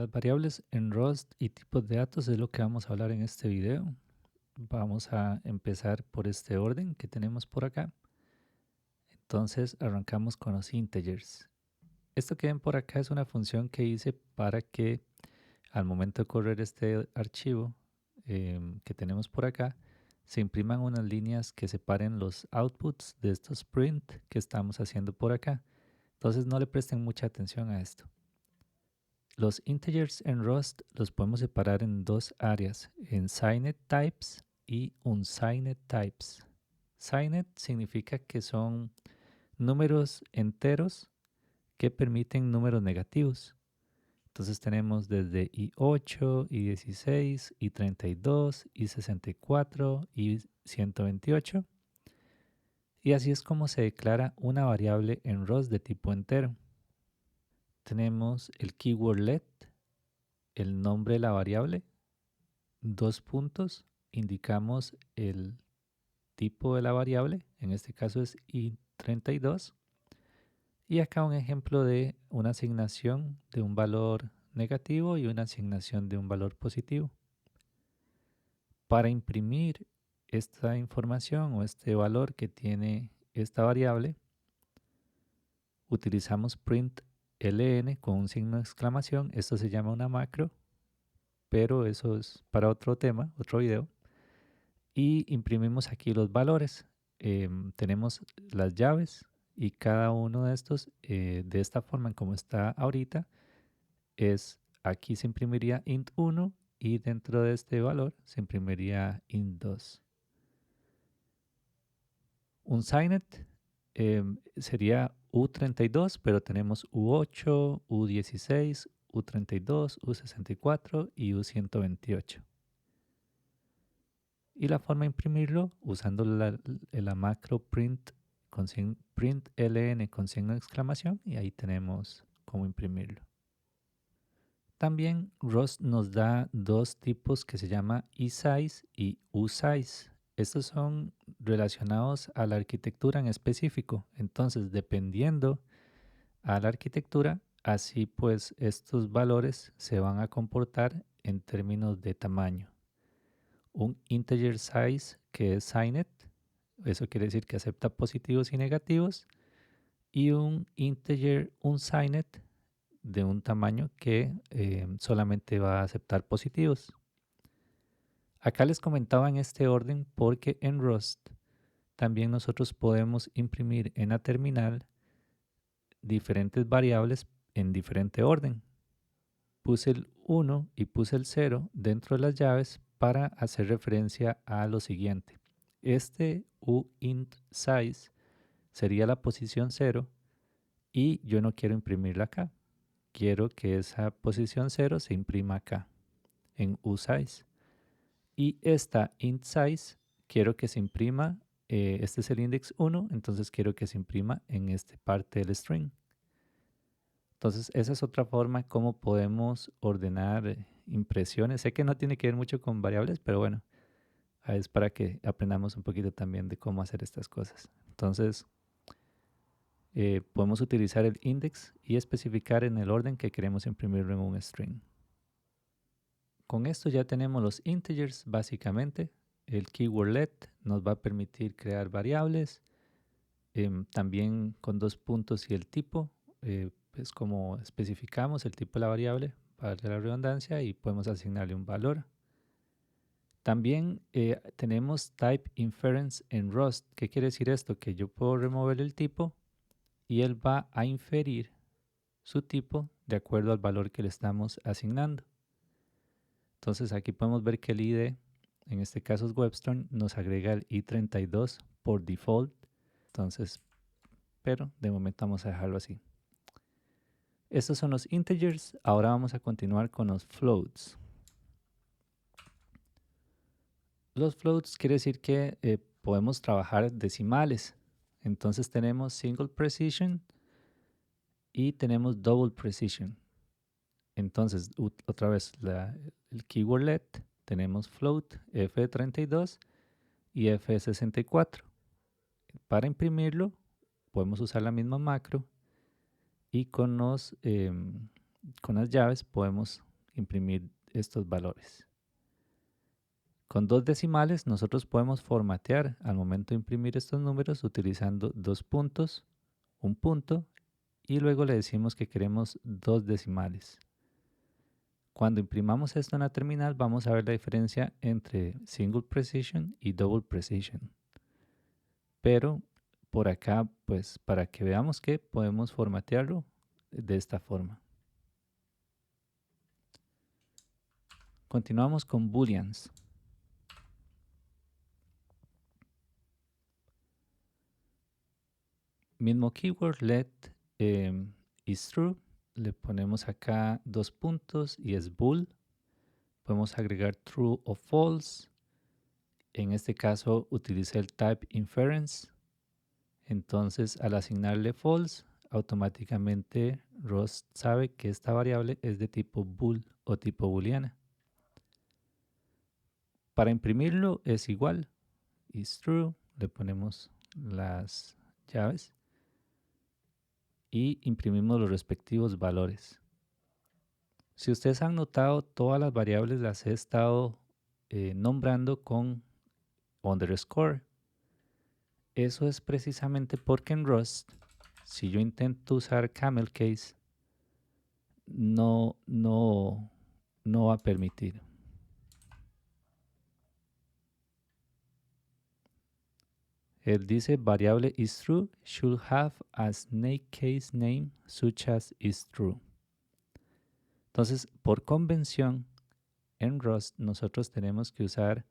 Las variables en Rust y tipos de datos es lo que vamos a hablar en este video. Vamos a empezar por este orden que tenemos por acá. Entonces arrancamos con los integers. Esto que ven por acá es una función que hice para que al momento de correr este archivo que tenemos por acá, se impriman unas líneas que separen los outputs de estos print que estamos haciendo por acá. Entonces no le presten mucha atención a esto. Los integers en Rust los podemos separar en dos áreas, en signed types y unsigned types. Signed significa que son números enteros que permiten números negativos. Entonces tenemos desde i8, i16, i32, i64 y 128. Y así es como se declara una variable en Rust de tipo entero. Tenemos el keyword let, el nombre de la variable, dos puntos, indicamos el tipo de la variable, en este caso es i32, y acá un ejemplo de una asignación de un valor negativo y una asignación de un valor positivo. Para imprimir esta información o este valor que tiene esta variable, utilizamos print ln con un signo de exclamación. Esto se llama una macro, pero eso es para otro tema, otro video. Y imprimimos aquí los valores. Tenemos las llaves y cada uno de estos, de esta forma en como está ahorita, aquí se imprimiría int1 y dentro de este valor se imprimiría int2. Unsigned sería U32, pero tenemos U8, U16, U32, U64 y U128. Y la forma de imprimirlo usando la macro print ln con signo de exclamación, y ahí tenemos cómo imprimirlo. También Rust nos da dos tipos que se llama eSize y usize. Estos son relacionados a la arquitectura en específico. Entonces, dependiendo a la arquitectura, así pues estos valores se van a comportar en términos de tamaño. Un integer size que es signed, eso quiere decir que acepta positivos y negativos, y un integer unsigned de un tamaño que solamente va a aceptar positivos. Acá les comentaba en este orden porque en Rust también nosotros podemos imprimir en la terminal diferentes variables en diferente orden. Puse el 1 y puse el 0 dentro de las llaves para hacer referencia a lo siguiente. Este uint size sería la posición 0 y yo no quiero imprimirla acá. Quiero que esa posición 0 se imprima acá en usize. Y esta int size quiero que se imprima, este es el index 1, entonces quiero que se imprima en esta parte del string. Entonces esa es otra forma como podemos ordenar impresiones. Sé que no tiene que ver mucho con variables, pero bueno, es para que aprendamos un poquito también de cómo hacer estas cosas. Entonces podemos utilizar el index y especificar en el orden que queremos imprimirlo en un string. Con esto ya tenemos los integers básicamente. El keyword let nos va a permitir crear variables. También con dos puntos y el tipo, es como especificamos el tipo de la variable para la redundancia y podemos asignarle un valor. También tenemos type inference en Rust. ¿Qué quiere decir esto? Que yo puedo remover el tipo y él va a inferir su tipo de acuerdo al valor que le estamos asignando. Entonces aquí podemos ver que el ID, en este caso es Webstone, nos agrega el i32 por default. Entonces, pero de momento vamos a dejarlo así. Estos son los integers. Ahora vamos a continuar con los floats. Los floats quiere decir que podemos trabajar decimales. Entonces tenemos single precision y tenemos double precision. Entonces, otra vez, el keyword let, tenemos float f32 y f64. Para imprimirlo, podemos usar la misma macro y con las llaves podemos imprimir estos valores. Con 2 decimales nosotros podemos formatear al momento de imprimir estos números utilizando 2 puntos, un punto y luego le decimos que queremos 2 decimales. Cuando imprimamos esto en la terminal vamos a ver la diferencia entre single precision y double precision. Pero por acá, pues para que veamos que podemos formatearlo de esta forma. Continuamos con booleans. Mismo keyword let is true. Le ponemos acá 2 puntos y es bool. Podemos agregar true o false. En este caso utilicé el type inference. Entonces al asignarle false, automáticamente Rust sabe que esta variable es de tipo bool o tipo booleana. Para imprimirlo es igual. Is true. Le ponemos las llaves y imprimimos los respectivos valores. Si ustedes han notado, todas las variables las he estado nombrando con underscore. Eso es precisamente porque en Rust, si yo intento usar camel case, no va a permitir. Él dice variable is true should have a snake case name such as is true. Entonces, por convención, en Rust nosotros tenemos que usar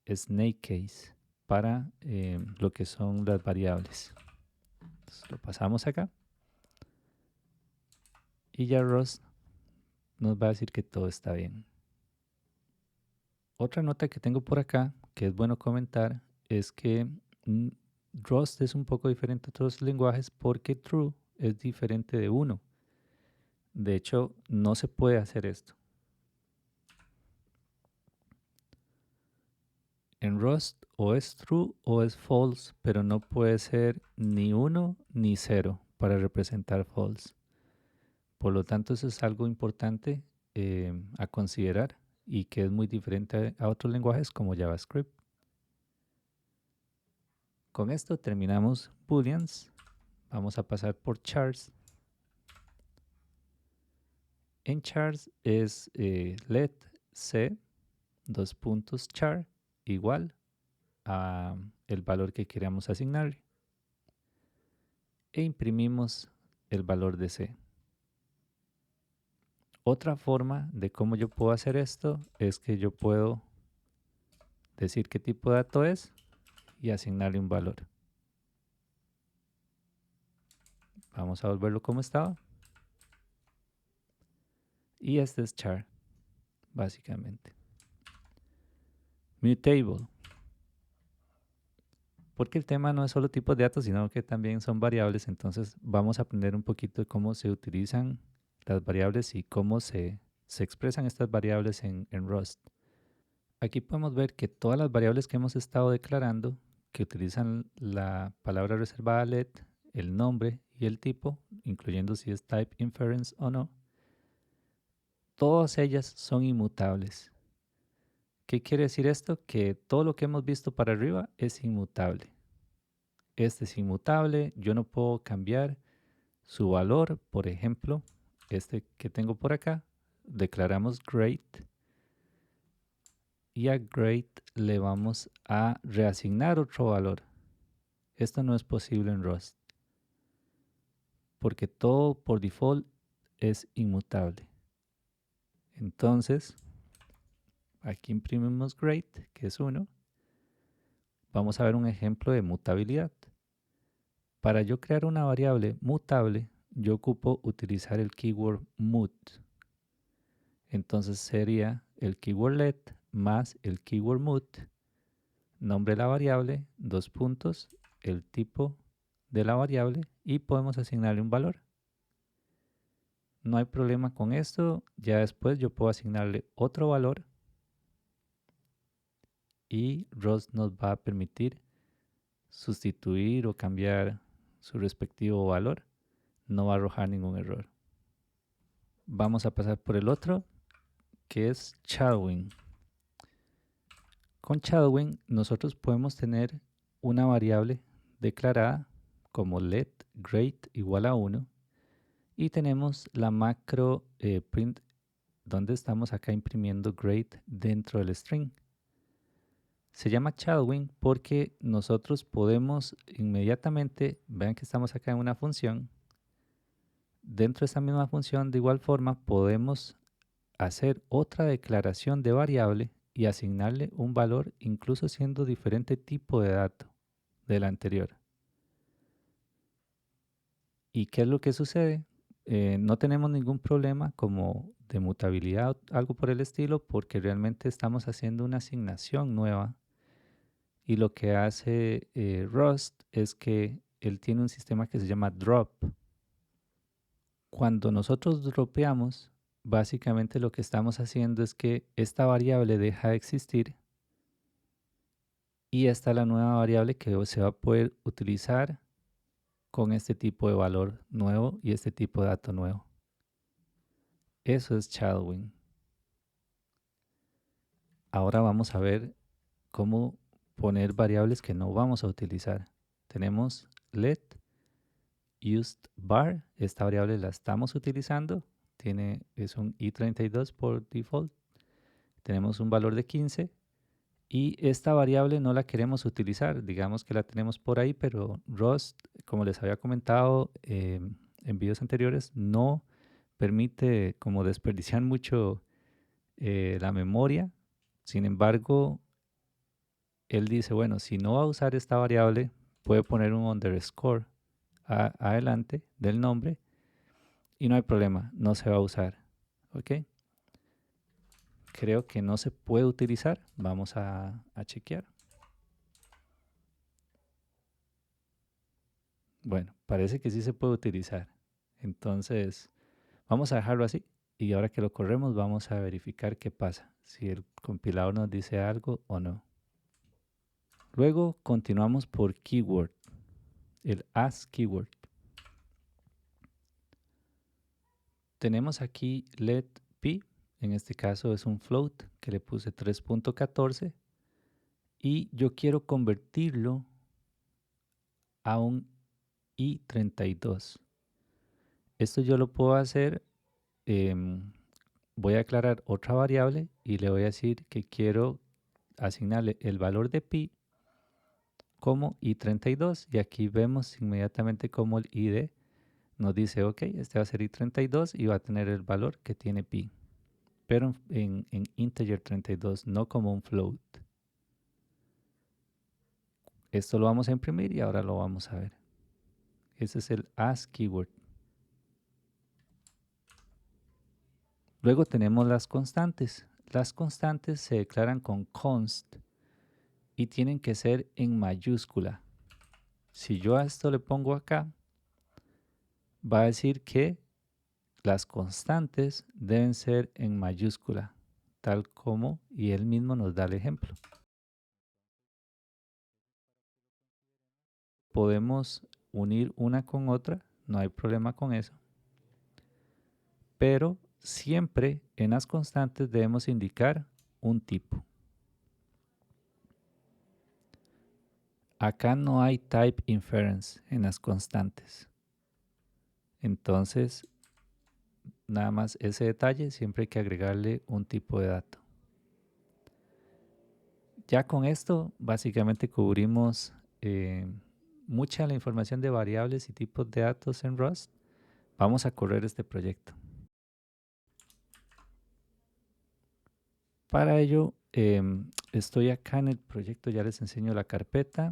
snake case para lo que son las variables. Entonces, lo pasamos acá. Y ya Rust nos va a decir que todo está bien. Otra nota que tengo por acá, que es bueno comentar, es que Rust es un poco diferente a otros lenguajes porque true es diferente de 1. De hecho, no se puede hacer esto. En Rust o es true o es false, pero no puede ser ni 1 ni 0 para representar false. Por lo tanto, eso es algo importante a considerar y que es muy diferente a otros lenguajes como JavaScript. Con esto terminamos booleans. Vamos a pasar por chars. En chars es let c char igual a el valor que queramos asignarle e imprimimos el valor de c. Otra forma de cómo yo puedo hacer esto es que yo puedo decir qué tipo de dato es y asignarle un valor. Vamos a volverlo como estaba. Y este es char, básicamente. Mutable. Porque el tema no es solo tipos de datos, sino que también son variables. Entonces vamos a aprender un poquito de cómo se utilizan las variables y cómo se expresan estas variables en Rust. Aquí podemos ver que todas las variables que hemos estado declarando, que utilizan la palabra reservada let, el nombre y el tipo, incluyendo si es type inference o no, todas ellas son inmutables. ¿Qué quiere decir esto? Que todo lo que hemos visto para arriba es inmutable. Este es inmutable, yo no puedo cambiar su valor. Por ejemplo, este que tengo por acá, declaramos great y a great le vamos a reasignar otro valor. Esto no es posible en Rust porque todo por default es inmutable. Entonces, aquí imprimimos great, que es 1. Vamos a ver un ejemplo de mutabilidad. Para yo crear una variable mutable, yo ocupo utilizar el keyword mut. Entonces sería el keyword let más el keyword mut, nombre de la variable, 2 puntos, el tipo de la variable y podemos asignarle un valor. No hay problema con esto, ya después yo puedo asignarle otro valor y Rust nos va a permitir sustituir o cambiar su respectivo valor. No va a arrojar ningún error. vamos a pasar por el otro, que es shadowing. Con shadowing nosotros podemos tener una variable declarada como let grade igual a 1 y tenemos la macro print donde estamos acá imprimiendo grade dentro del string. Se llama shadowing porque nosotros podemos inmediatamente, vean que estamos acá en una función, dentro de esa misma función de igual forma podemos hacer otra declaración de variable y asignarle un valor incluso siendo diferente tipo de dato del anterior. ¿Y qué es lo que sucede? No tenemos ningún problema como de mutabilidad o algo por el estilo porque realmente estamos haciendo una asignación nueva y lo que hace Rust es que él tiene un sistema que se llama drop. Cuando nosotros dropeamos, básicamente lo que estamos haciendo es que esta variable deja de existir y esta es la nueva variable que se va a poder utilizar con este tipo de valor nuevo y este tipo de dato nuevo. Eso es shadowing. Ahora vamos a ver cómo poner variables que no vamos a utilizar. Tenemos let used bar, esta variable la estamos utilizando, es un i32 por default, tenemos un valor de 15 y esta variable no la queremos utilizar, digamos que la tenemos por ahí, pero Rust, como les había comentado en videos anteriores, no permite como desperdiciar mucho la memoria. Sin embargo, él dice, bueno, si no va a usar esta variable, puede poner un underscore adelante del nombre y no hay problema, no se va a usar. ¿Ok? Creo que no se puede utilizar. Vamos a chequear. Bueno, parece que sí se puede utilizar. Entonces, vamos a dejarlo así. Y ahora que lo corremos, vamos a verificar qué pasa. Si el compilador nos dice algo o no. Luego continuamos por keyword. El as keyword. Tenemos aquí let p. En este caso es un float que le puse 3.14. Y yo quiero convertirlo a un i32. Esto yo lo puedo hacer, voy a aclarar otra variable y le voy a decir que quiero asignarle el valor de pi como i32 y aquí vemos inmediatamente como el id nos dice, ok, este va a ser i32 y va a tener el valor que tiene pi, pero en integer 32, no como un float. Esto lo vamos a imprimir y ahora lo vamos a ver. Ese es el as keyword. Luego tenemos las constantes. Las constantes se declaran con const y tienen que ser en mayúscula. Si yo a esto le pongo acá, va a decir que las constantes deben ser en mayúscula, tal como, y él mismo nos da el ejemplo. Podemos unir una con otra, no hay problema con eso. Pero siempre en las constantes debemos indicar un tipo. Acá no hay type inference en las constantes. Entonces, nada más ese detalle, siempre hay que agregarle un tipo de dato. Ya con esto, básicamente cubrimos mucha la información de variables y tipos de datos en Rust. Vamos a correr este proyecto. Para ello, estoy acá en el proyecto, ya les enseño la carpeta.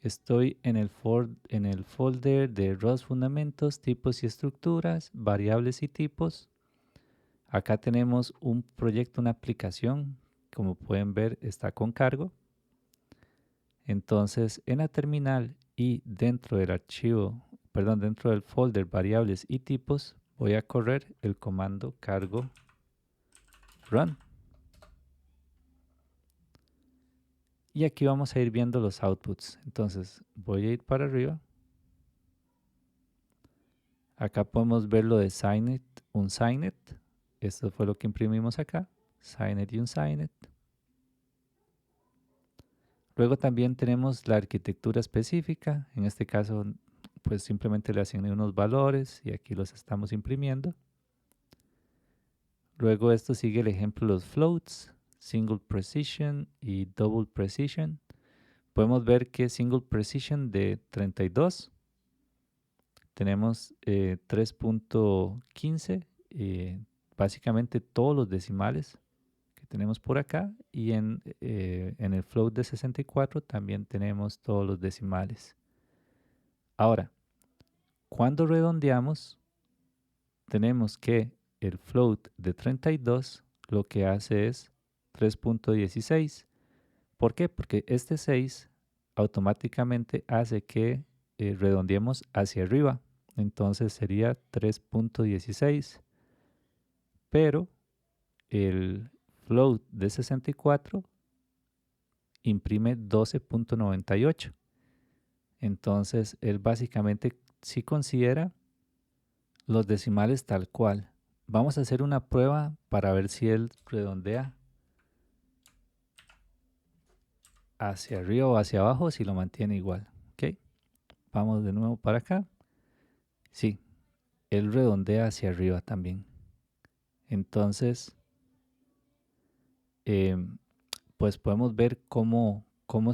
Estoy en el folder de Rust Fundamentos, tipos y estructuras, variables y tipos. Acá tenemos un proyecto, una aplicación, como pueden ver está con cargo. Entonces en la terminal y dentro del archivo, perdón, dentro del folder variables y tipos, voy a correr el comando cargo run. Y aquí vamos a ir viendo los outputs. Entonces voy a ir para arriba. Acá podemos ver lo de SIGNET, un SIGNET. Esto fue lo que imprimimos acá. SIGNET y un SIGNET. Luego también tenemos la arquitectura específica. En este caso, pues simplemente le asigné unos valores y aquí los estamos imprimiendo. Luego esto sigue el ejemplo de los floats, single precision y double precision. Podemos ver que single precision de 32 tenemos 3.15, básicamente todos los decimales que tenemos por acá, y en el float de 64 también tenemos todos los decimales. Ahora, cuando redondeamos, tenemos que el float de 32 lo que hace es 3.16. ¿Por qué? Porque este 6 automáticamente hace que redondeemos hacia arriba. Entonces sería 3.16. Pero el float de 64 imprime 12.98. Entonces él básicamente sí considera los decimales tal cual. Vamos a hacer una prueba para ver si él redondea hacia arriba o hacia abajo, si lo mantiene igual. ¿Ok? Vamos de nuevo para acá. Sí, él redondea hacia arriba también. Entonces, pues podemos ver cómo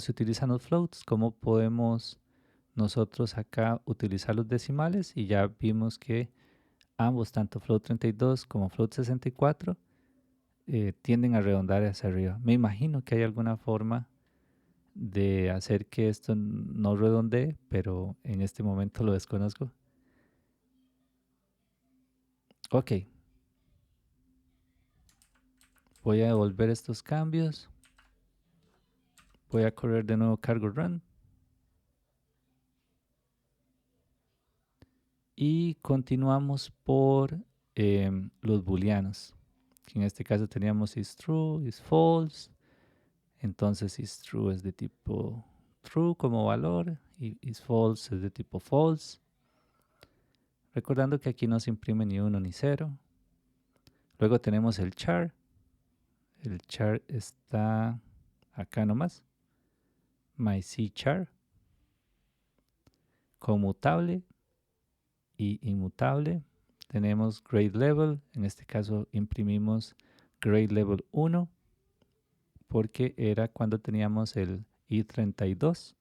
se utilizan los floats, cómo podemos nosotros acá utilizar los decimales, y ya vimos que ambos, tanto float 32 como float 64, tienden a redondar hacia arriba. Me imagino que hay alguna forma de hacer que esto no redondee, pero en este momento lo desconozco. Ok, voy a devolver estos cambios. Voy a correr de nuevo cargo run. Y continuamos por los booleanos. En este caso teníamos is true, is false. Entonces is true es de tipo true como valor y is false es de tipo false. Recordando que aquí no se imprime ni 1 ni 0. Luego tenemos el char. El char está acá nomás. My C char. Conmutable y inmutable. Tenemos grade level. En este caso imprimimos grade level 1. Porque era cuando teníamos el i32.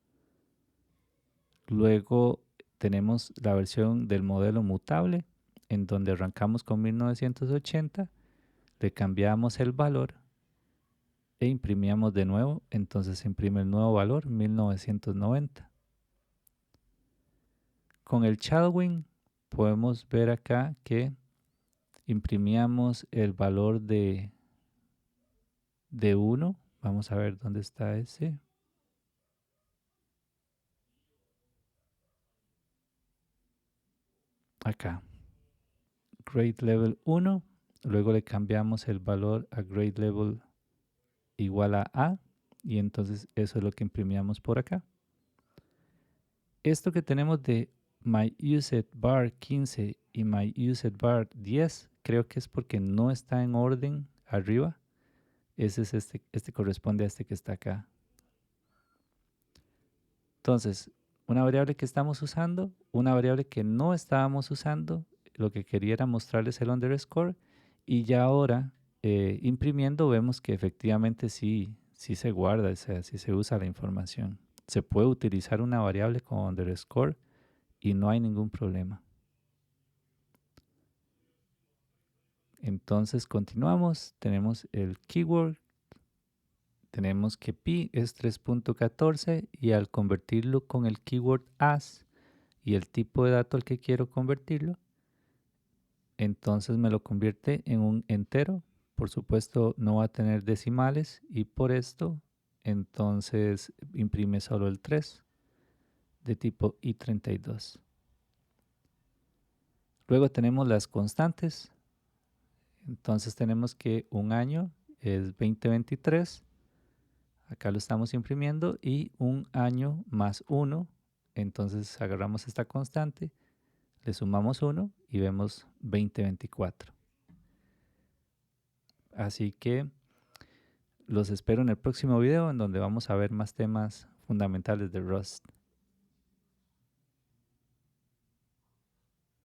Luego tenemos la versión del modelo mutable, en donde arrancamos con 1980, le cambiamos el valor e imprimíamos de nuevo, entonces se imprime el nuevo valor 1990. Con el Chalwin podemos ver acá que imprimíamos el valor de 1. Vamos a ver dónde está ese. Acá. Grade level 1. Luego le cambiamos el valor a grade level igual a y entonces eso es lo que imprimíamos por acá. Esto que tenemos de myUsedBar 15 y myUsedBar 10 creo que es porque no está en orden arriba. Ese es este corresponde a este que está acá. Entonces, una variable que estamos usando, una variable que no estábamos usando, lo que quería era mostrarles el underscore, y ya ahora imprimiendo vemos que efectivamente sí se guarda, o sea, sí se usa la información. Se puede utilizar una variable con underscore y no hay ningún problema. Entonces continuamos, tenemos el keyword, tenemos que pi es 3.14 y al convertirlo con el keyword as y el tipo de dato al que quiero convertirlo, entonces me lo convierte en un entero. Por supuesto no va a tener decimales y por esto entonces imprime solo el 3 de tipo i32. Luego tenemos las constantes. Entonces tenemos que un año es 2023. Acá lo estamos imprimiendo y un año más 1. Entonces agarramos esta constante, le sumamos 1 y vemos 2024. Así que los espero en el próximo video en donde vamos a ver más temas fundamentales de Rust.